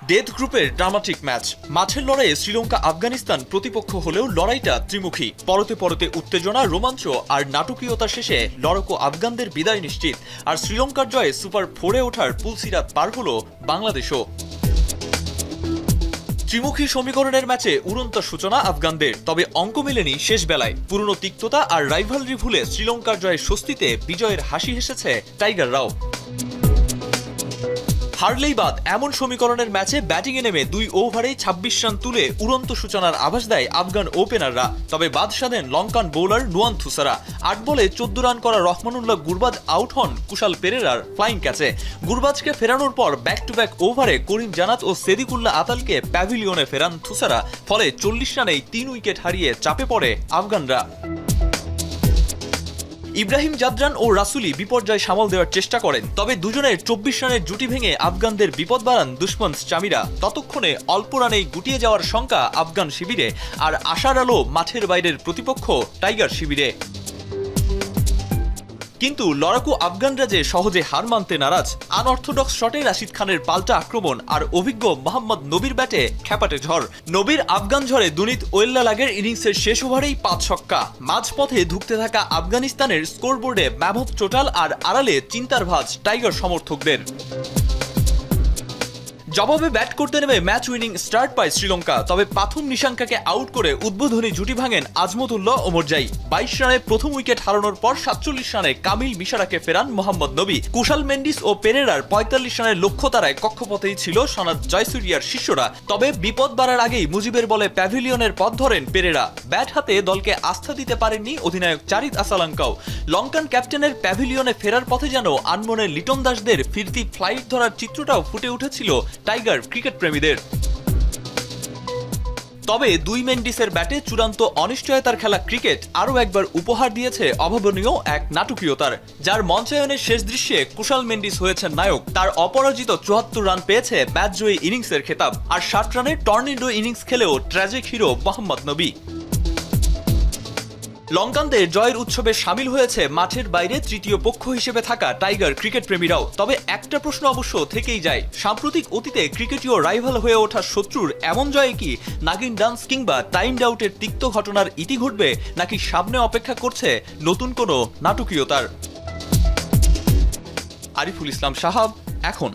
Death গ্রুপের dramatic match. মাঠের লড়াইয়ে শ্রীলঙ্কা আফগানিস্তান প্রতিপক্ষ হলেও লড়াইটা ত্রিমুখী। পরতে পরতে উত্তেজনা, রোমাঞ্চ আর নাটকীয়তা শেষে লড়াকু আফগানদের বিদায় নিশ্চিত। আর শ্রীলঙ্কার জয়ে সুপার 4-এ ওঠার পুলসিরাত পার হল বাংলাদেশও। ত্রিমুখী সমীকরণের ম্যাচে উড়ন্ত সূচনা আফগানদের, তবে অঙ্ক মেলেনি শেষ বেলায়। পুরনো তিক্ততা আর রাইভালরি ভুলে শ্রীলঙ্কার জয়ের স্বস্তিতে বিজয়ের হাসি হেসেছে টাইগাররাও। হারলেই বাদ এমন সমীকরণের ম্যাচে ব্যাটিংয়ে নেমে 2 ওভারেই 26 রান তুলে উড়ন্ত সূচনার আভাস দেয় আফগান ওপেনাররা। তবে বাদ সাধেন লঙ্কান বোলার নুয়ান থুসারা। 8 বলে 14 রান করা রহমানুল্লাহ গুরবাজ আউট হন কুশাল পেরেরার ফ্লাইং ক্যাচে। গুরবাজকে ফেরানোর পর ব্যাক টু ব্যাক ওভারে করিম জানাত ও সেদিকুল্লাহ আতালকে প্যাভিলিয়নে ফেরান থুসারা। ফলে 40 রানেই 3 উইকেট হারিয়ে চাপে পড়ে আফগানরা। ইব্রাহিম জাদরান ও রাসুলি বিপর্যয় সামাল দেওয়ার চেষ্টা করেন, তবে দুজনের 24 রানের জুটি ভেঙে আফগানদের বিপদ বাড়ান দুশমন চামিরা। ততক্ষণে অল্প রানেই গুটিয়ে যাওয়ার শঙ্কা আফগান শিবিরে, আর আশার আলো মাঠের বাইরের প্রতিপক্ষ টাইগার শিবিরে। কিন্তু লড়াকু আফগানরা যে সহজে হার মানতে নারাজ। আনঅর্থোডক্স শটে রাশিদ খানের পাল্টা আক্রমণ আর অভিজ্ঞ মোহাম্মদ নবীর ব্যাটে খ্যাপাটে ঝড়। নবীর আফগান ঝড়ে দুনিত ওয়েল্লালাগের ইনিংসের শেষ ওভারেই 5 ছক্কা। মাঝপথে ধুঁকতে থাকা আফগানিস্তানের স্কোরবোর্ডে ম্যামথ টোটাল, আর আড়ালে চিন্তার ভাঁজ টাইগার সমর্থকদের। জবাবে ব্যাট করতে নেমে ম্যাচ উইনিং স্টার্ট পায় শ্রীলঙ্কা, তবে পাথুম নিশাঙ্কাকে আউট করে উদ্বোধনী জুটি ভাঙেন আজমতুল্লাহ ওমরজাই। 22 রানে প্রথম উইকেট হারানোর পর 47 রানে কামিল মিশারাকে ফেরান মোহাম্মদ নবী। কুশাল মেন্ডিস ও পেরেরার 45 রানের লক্ষ্য তারায় কক্ষপথেই ছিল সনাত জয়সুরিয়ার শিষ্যরা। তবে বিপদ বাড়ার আগেই মুজিবের বলে প্যাভিলিয়নের পথ ধরেন পেরেরা। ব্যাট হাতে দলকে আস্থা দিতে পারেননি অধিনায়ক চারিত আসালাঙ্কাও। লঙ্কান ক্যাপ্টেনের প্যাভিলিয়নে ফেরার পথে যেন আনমনে লিটন দাসদের ফিরতি ফ্লাইট ধরার চিত্রটাও ফুটে উঠেছিল টাইগার ক্রিকেট প্রেমীদের। তবে 2 মেন্ডিসের ব্যাটে চূড়ান্ত অনিশ্চয়তার খেলা ক্রিকেট আরও একবার উপহার দিয়েছে অভাবনীয় এক নাটকীয়তার, যার মঞ্চায়নের শেষ দৃশ্যে কুশাল মেন্ডিস হয়েছেন নায়ক। তার অপরাজিত 74 রান পেয়েছে ম্যাচ জয়ী ইনিংসের খেতাব, আর 60 রানের টর্নেডো ইনিংস খেলেও ট্র্যাজিক হিরো মোহাম্মদ নবী। লঙ্কানদের জয়ের উৎসবে সামিল হয়েছে মাঠের বাইরে তৃতীয় পক্ষ হিসেবে থাকা টাইগার ক্রিকেট প্রেমীরাও। তবে একটা প্রশ্ন অবশ্য থেকেই যায়, সাম্প্রতিক অতীতে ক্রিকেটীয় রাইভাল হয়ে ওঠা শত্রুর এমন জয়ে কি নাগিন ডান্স কিংবা টাইমড আউটের তিক্ত ঘটনার ইতি ঘটবে, নাকি সামনে অপেক্ষা করছে নতুন কোনো নাটকীয়তার? আরিফুল ইসলাম সাহাব, এখন।